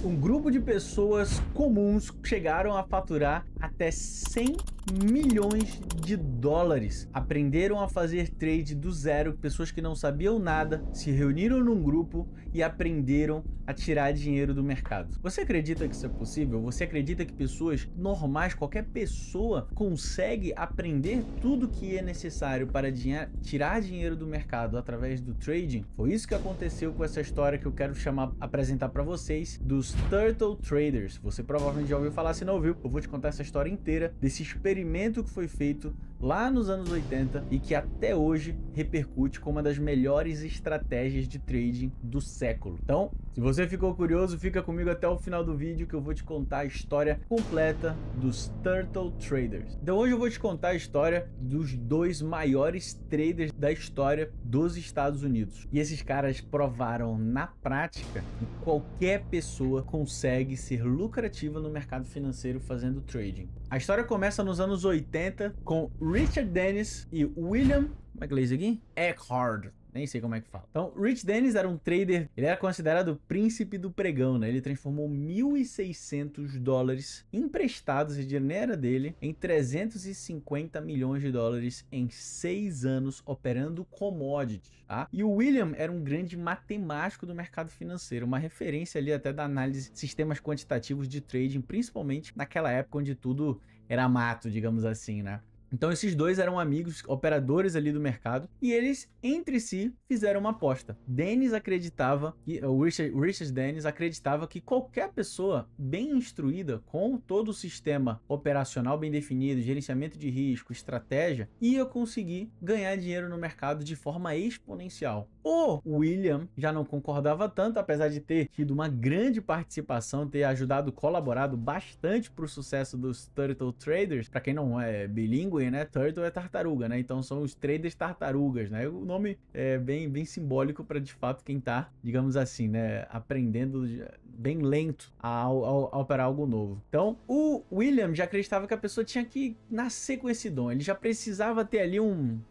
Um grupo de pessoas comuns chegaram a faturar até 100 milhões de dólares. Aprenderam a fazer trade do zero. Pessoas que não sabiam nada se reuniram num grupo e aprenderam a tirar dinheiro do mercado. Você acredita que isso é possível? Você acredita que pessoas normais, qualquer pessoa, consegue aprender tudo que é necessário para tirar dinheiro do mercado através do trading? Foi isso que aconteceu com essa história que eu quero apresentar para vocês dos Turtle Traders. Você provavelmente já ouviu falar, se não ouviu, eu vou te contar essa história inteira desse experimento que foi feito lá nos anos 80 e que até hoje repercute como uma das melhores estratégias de trading do século. Então, se você ficou curioso, fica comigo até o final do vídeo que eu vou te contar a história completa dos Turtle Traders. Então hoje eu vou te contar a história dos dois maiores traders da história dos Estados Unidos. E esses caras provaram na prática que qualquer pessoa consegue ser lucrativa no mercado financeiro fazendo trading. A história começa nos anos 80 com Richard Dennis e William, como é que lê isso aqui? Eckhard. Nem sei como é que fala. Então, Rich Dennis era um trader, ele era considerado o príncipe do pregão, né? Ele transformou 1.600 dólares emprestados, e dinheiro nem era dele, em 350 milhões de dólares em 6 anos operando commodities, tá? E o William era um grande matemático do mercado financeiro, uma referência ali até da análise de sistemas quantitativos de trading, principalmente naquela época onde tudo era mato, digamos assim, né? Então esses dois eram amigos, operadores ali do mercado, e eles entre si fizeram uma aposta. Dennis acreditava, o Richard Dennis acreditava que qualquer pessoa bem instruída, com todo o sistema operacional bem definido, gerenciamento de risco, estratégia, ia conseguir ganhar dinheiro no mercado de forma exponencial. O William já não concordava tanto, apesar de ter tido uma grande participação, ter ajudado, colaborado bastante para o sucesso dos Turtle Traders. Para quem não é bilíngue, né? Turtle é tartaruga, né? Então são os traders tartarugas, né? O nome é bem simbólico para de fato quem tá, digamos assim, né? Aprendendo bem lento a operar algo novo. Então o William já acreditava que a pessoa tinha que nascer com esse dom. Ele já precisava ter ali um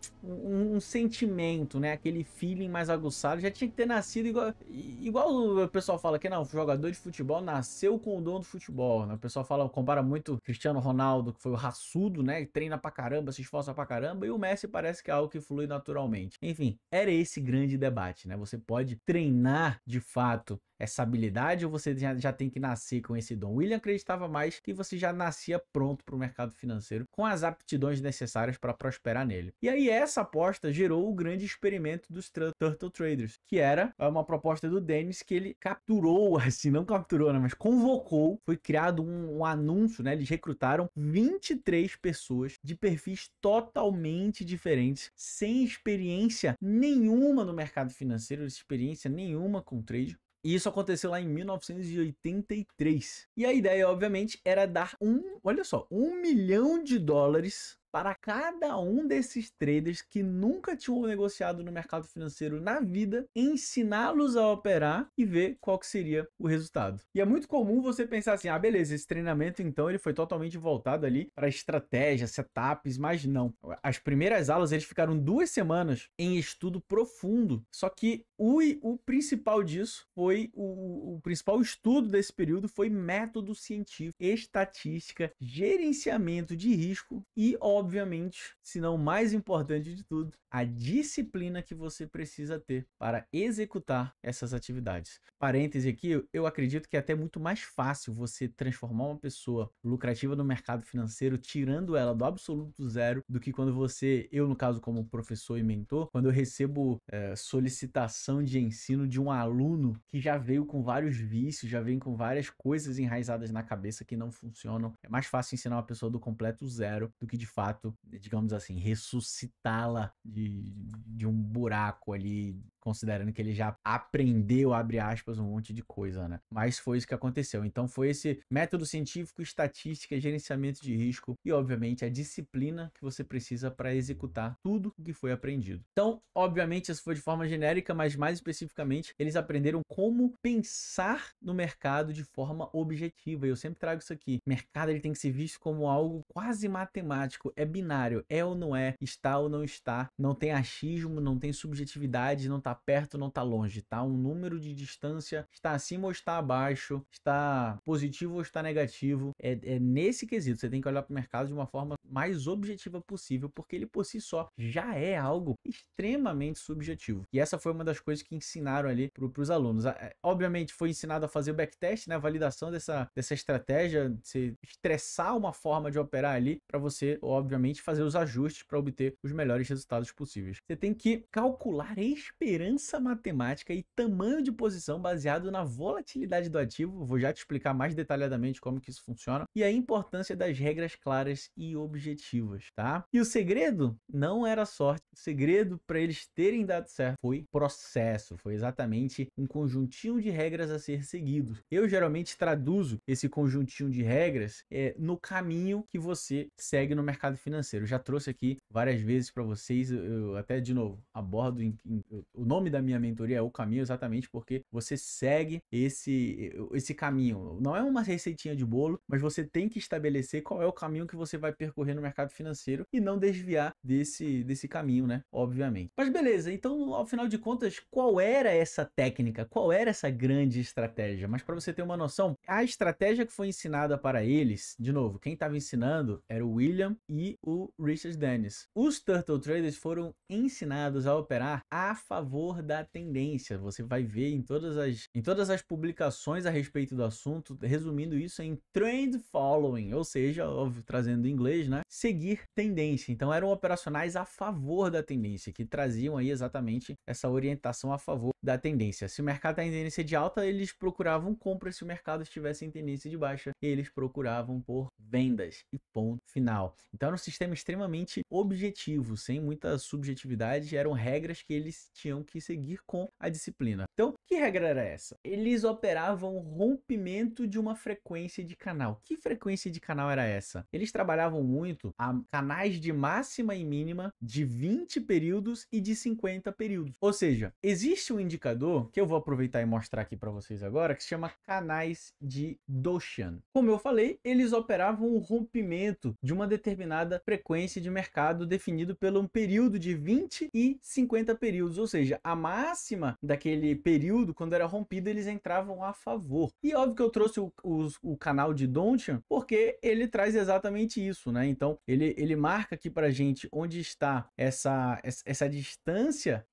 sentimento, né? Aquele feeling mais aguçado, já tinha que ter nascido igual o pessoal fala que não, o jogador de futebol nasceu com o dom do futebol, né? O pessoal compara muito Cristiano Ronaldo, que foi o raçudo, né? Treina pra caramba, se esforça pra caramba, e o Messi parece que é algo que flui naturalmente. Enfim, era esse grande debate, né? Você pode treinar de fato essa habilidade ou você já tem que nascer com esse dom? William acreditava mais que você já nascia pronto para o mercado financeiro com as aptidões necessárias para prosperar nele. E aí essa aposta gerou o grande experimento dos Turtle Traders, que era uma proposta do Dennis que ele capturou, assim, não capturou, né, mas convocou, foi criado um anúncio, né? Eles recrutaram 23 pessoas de perfis totalmente diferentes, sem experiência nenhuma no mercado financeiro, experiência nenhuma com trade. E isso aconteceu lá em 1983. E a ideia, obviamente, era dar olha só, $1 milhão para cada um desses traders que nunca tinham negociado no mercado financeiro na vida, ensiná-los a operar e ver qual que seria o resultado. E é muito comum você pensar assim, ah, beleza, esse treinamento então ele foi totalmente voltado ali para estratégia, setups, mas não. As primeiras aulas eles ficaram 2 semanas em estudo profundo, só que o principal disso foi, o principal estudo desse período foi método científico, estatística, gerenciamento de risco e, obviamente, se não mais importante de tudo, a disciplina que você precisa ter para executar essas atividades. Parêntese aqui, eu acredito que é até muito mais fácil você transformar uma pessoa lucrativa no mercado financeiro, tirando ela do absoluto zero, do que quando eu no caso como professor e mentor, quando eu recebo solicitação de ensino de um aluno que já veio com vários vícios, já vem com várias coisas enraizadas na cabeça que não funcionam. É mais fácil ensinar uma pessoa do completo zero do que de fato, digamos assim, ressuscitá-la de um buraco ali, considerando que ele já aprendeu, abre aspas, um monte de coisa, né? Mas foi isso que aconteceu. Então foi esse método científico, estatística, gerenciamento de risco e, obviamente, a disciplina que você precisa para executar tudo o que foi aprendido. Então, obviamente, isso foi de forma genérica, mas mais especificamente, eles aprenderam como pensar no mercado de forma objetiva. E eu sempre trago isso aqui. O mercado ele tem que ser visto como algo quase matemático. É binário. É ou não é, está ou não está. Não tem achismo, não tem subjetividade, não está tá perto, não tá longe, tá? Um número de distância está acima ou está abaixo, está positivo ou está negativo. É nesse quesito, você tem que olhar para o mercado de uma forma mais objetiva possível, porque ele por si só já é algo extremamente subjetivo. E essa foi uma das coisas que ensinaram ali para os alunos. Obviamente foi ensinado a fazer o backtest, né, a validação dessa estratégia, você estressar uma forma de operar ali para você, obviamente, fazer os ajustes para obter os melhores resultados possíveis. Você tem que calcular esperança matemática e tamanho de posição baseado na volatilidade do ativo. Vou já te explicar mais detalhadamente como que isso funciona e a importância das regras claras e objetivas, tá? E o segredo não era sorte. O segredo para eles terem dado certo foi processo, foi exatamente um conjuntinho de regras a ser seguidos. Eu geralmente traduzo esse conjuntinho de regras no caminho que você segue no mercado financeiro. Eu já trouxe aqui várias vezes para vocês, eu até de novo abordo o nome da minha mentoria é O Caminho, exatamente porque você segue esse caminho. Não é uma receitinha de bolo, mas você tem que estabelecer qual é o caminho que você vai percorrer no mercado financeiro e não desviar desse caminho, né? Obviamente. Mas beleza, então ao final de contas, qual era essa técnica? Qual era essa grande estratégia? Mas para você ter uma noção, a estratégia que foi ensinada para eles, de novo, quem estava ensinando era o William e o Richard Dennis. Os Turtle Traders foram ensinados a operar a favor da tendência. Você vai ver em todas as publicações a respeito do assunto, resumindo isso em trend following, ou seja, óbvio, trazendo em inglês, né? Seguir tendência. Então eram operacionais a favor da tendência, que traziam aí exatamente essa orientação a favor da tendência. Se o mercado está em tendência de alta, eles procuravam compra. Se o mercado estivesse em tendência de baixa, eles procuravam por vendas e ponto final. Então era um sistema extremamente objetivo, sem muita subjetividade, eram regras que eles tinham que seguir com a disciplina. Então, que regra era essa? Eles operavam rompimento de uma frequência de canal. Que frequência de canal era essa? Eles trabalhavam muito a canais de máxima e mínima de 20 períodos e de 50 períodos. Ou seja, existe um indicador que eu vou aproveitar e mostrar aqui para vocês agora, que se chama canais de Doshan. Como eu falei, eles operavam o rompimento de uma determinada frequência de mercado definido pelo um período de 20 e 50 períodos, ou seja, a máxima daquele período, quando era rompido, eles entravam a favor. E óbvio que eu trouxe o canal de Doshan porque ele traz exatamente isso, né? Então, ele marca aqui pra gente onde está essa distância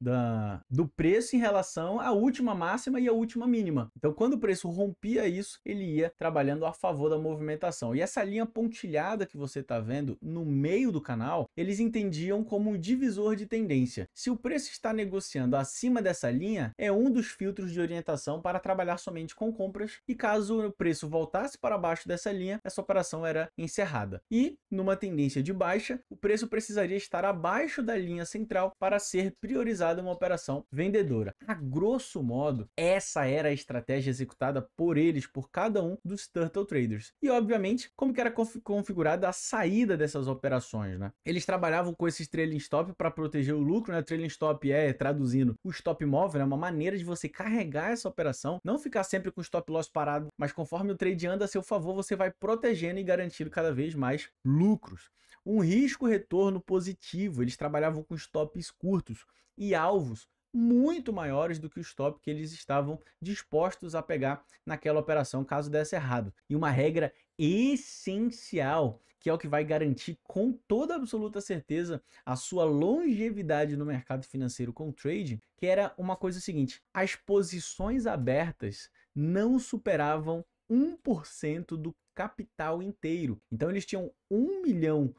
do preço em relação à última máxima e à última mínima. Então, quando o preço rompia isso, ele ia trabalhando a favor da movimentação. E essa linha pontilhada que você está vendo no meio do canal, eles entendiam como um divisor de tendência. Se o preço está negociando acima dessa linha, é um dos filtros de orientação para trabalhar somente com compras, e caso o preço voltasse para baixo dessa linha, essa operação era encerrada. E numa tendência de baixa, o preço precisaria estar abaixo da linha central para ser priorizada uma operação vendedora. A grosso modo, essa era a estratégia executada por eles, por cada um dos Turtle Traders. E obviamente, como que era configurada a saída dessas operações, né? Eles trabalhavam com esses trailing stop para proteger o lucro, né? Trailing stop traduzindo, o stop móvel, é uma maneira de você carregar essa operação, não ficar sempre com o stop loss parado, mas conforme o trade anda a seu favor, você vai protegendo e garantindo cada vez mais lucros. Um risco-retorno positivo, eles trabalhavam com stops curtos e alvos muito maiores do que o stop que eles estavam dispostos a pegar naquela operação caso desse errado. E uma regra essencial, que é o que vai garantir com toda absoluta certeza a sua longevidade no mercado financeiro com trading, que era uma coisa seguinte: as posições abertas não superavam 1% do capital inteiro. Então eles tinham $1 milhão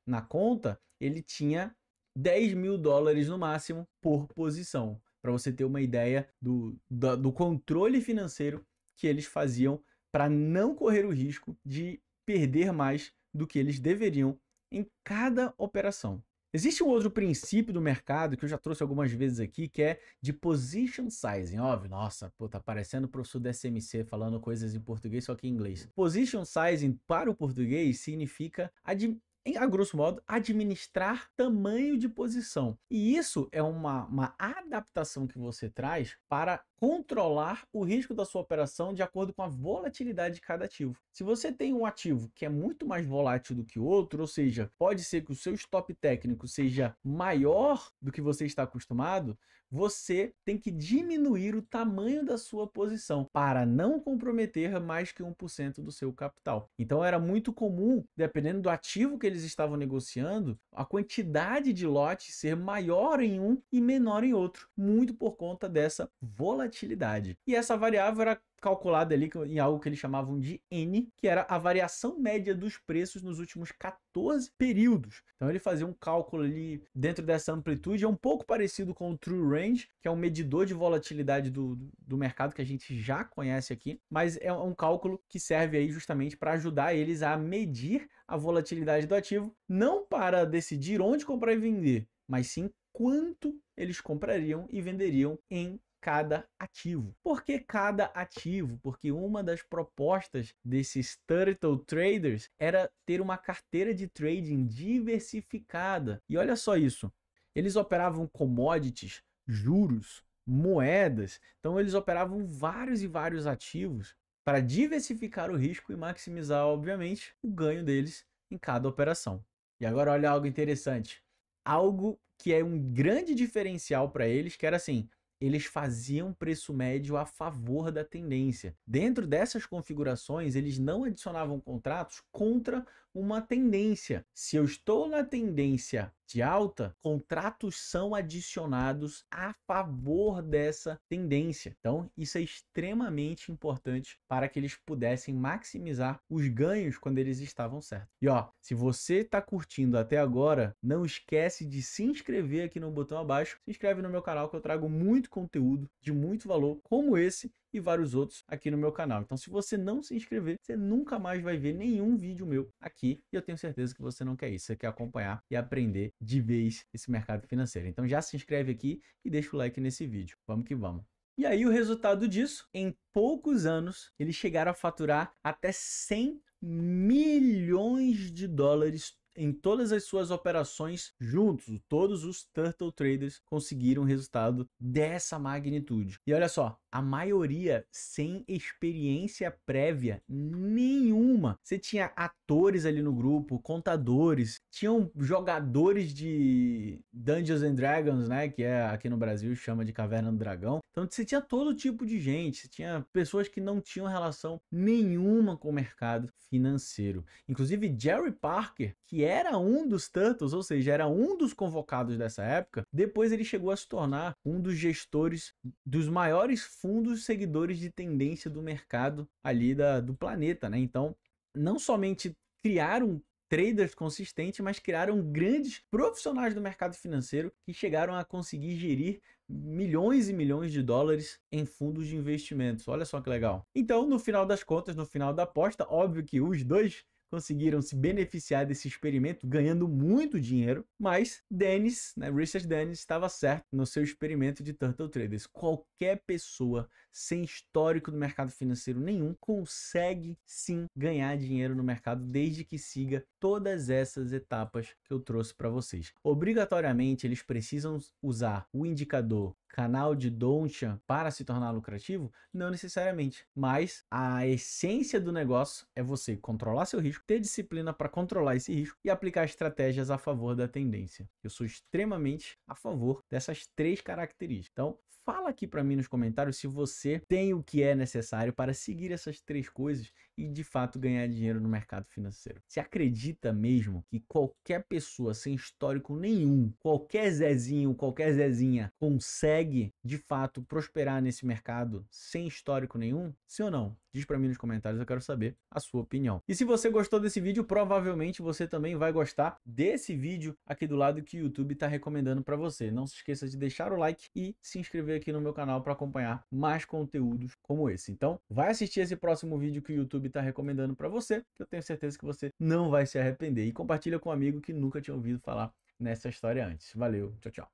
na conta, ele tinha $10 mil no máximo por posição, para você ter uma ideia do controle financeiro que eles faziam para não correr o risco de perder mais do que eles deveriam em cada operação. Existe um outro princípio do mercado que eu já trouxe algumas vezes aqui, que é de position sizing. Óbvio, nossa, pô, tá parecendo o professor da SMC falando coisas em português, só que em inglês. Position sizing para o português significa a grosso modo, administrar tamanho de posição. E isso é uma adaptação que você traz para controlar o risco da sua operação de acordo com a volatilidade de cada ativo. Se você tem um ativo que é muito mais volátil do que o outro, ou seja, pode ser que o seu stop técnico seja maior do que você está acostumado, você tem que diminuir o tamanho da sua posição para não comprometer mais que 1% do seu capital. Então era muito comum, dependendo do ativo que eles estavam negociando, a quantidade de lotes ser maior em um e menor em outro, muito por conta dessa volatilidade. E essa variável era calculada ali em algo que eles chamavam de N, que era a variação média dos preços nos últimos 14 períodos. Então ele fazia um cálculo ali dentro dessa amplitude, é um pouco parecido com o True Range, que é um medidor de volatilidade do mercado que a gente já conhece aqui, mas é um cálculo que serve aí justamente para ajudar eles a medir a volatilidade do ativo, não para decidir onde comprar e vender, mas sim quanto eles comprariam e venderiam em cada ativo. Por que cada ativo? Porque uma das propostas desses turtle traders era ter uma carteira de trading diversificada. E olha só isso, eles operavam commodities, juros, moedas, então eles operavam vários e vários ativos para diversificar o risco e maximizar, obviamente, o ganho deles em cada operação. E agora olha algo interessante, algo que é um grande diferencial para eles, que era assim, eles faziam preço médio a favor da tendência. Dentro dessas configurações, eles não adicionavam contratos contra uma tendência. Se eu estou na tendência de alta, contratos são adicionados a favor dessa tendência. Então, isso é extremamente importante para que eles pudessem maximizar os ganhos quando eles estavam certos. E ó, se você está curtindo até agora, não esquece de se inscrever aqui no botão abaixo. Se inscreve no meu canal que eu trago muito conteúdo de muito valor, como esse e vários outros aqui no meu canal. Então, se você não se inscrever, você nunca mais vai ver nenhum vídeo meu aqui. E eu tenho certeza que você não quer isso. Você quer acompanhar e aprender de vez esse mercado financeiro. Então, já se inscreve aqui e deixa o like nesse vídeo. Vamos que vamos. E aí, o resultado disso, em poucos anos, eles chegaram a faturar até 100 milhões de dólares em todas as suas operações juntos. Todos os turtle traders conseguiram um resultado dessa magnitude. E olha só, a maioria sem experiência prévia nenhuma. Você tinha atores ali no grupo, contadores, tinham jogadores de Dungeons and Dragons, né, que é aqui no Brasil chama de Caverna do Dragão. Então você tinha todo tipo de gente, você tinha pessoas que não tinham relação nenhuma com o mercado financeiro. Inclusive Jerry Parker, que era um dos Turtles, ou seja, era um dos convocados dessa época, depois ele chegou a se tornar um dos gestores dos maiores fundos seguidores de tendência do mercado ali do planeta, né? Então, não somente criaram traders consistentes, mas criaram grandes profissionais do mercado financeiro que chegaram a conseguir gerir milhões e milhões de dólares em fundos de investimentos. Olha só que legal. Então, no final das contas, no final da aposta, óbvio que os dois conseguiram se beneficiar desse experimento ganhando muito dinheiro, mas Dennis, né, Richard Dennis, estava certo no seu experimento de Turtle Traders. Qualquer pessoa sem histórico no mercado financeiro nenhum consegue sim ganhar dinheiro no mercado desde que siga todas essas etapas que eu trouxe para vocês. Obrigatoriamente eles precisam usar o indicador canal de Donnchad para se tornar lucrativo? Não necessariamente, mas a essência do negócio é você controlar seu risco, ter disciplina para controlar esse risco e aplicar estratégias a favor da tendência. Eu sou extremamente a favor dessas 3 características. Então, fala aqui para mim nos comentários se você tem o que é necessário para seguir essas 3 coisas e de fato ganhar dinheiro no mercado financeiro. Você acredita mesmo que qualquer pessoa sem histórico nenhum, qualquer Zezinho, qualquer Zezinha consegue de fato prosperar nesse mercado sem histórico nenhum? Sim ou não? Diz para mim nos comentários, eu quero saber a sua opinião. E se você gostou desse vídeo, provavelmente você também vai gostar desse vídeo aqui do lado que o YouTube está recomendando para você. Não se esqueça de deixar o like e se inscrever aqui no meu canal para acompanhar mais conteúdos como esse. Então, vai assistir esse próximo vídeo que o YouTube está recomendando para você, que eu tenho certeza que você não vai se arrepender. E compartilha com um amigo que nunca tinha ouvido falar nessa história antes. Valeu, tchau, tchau.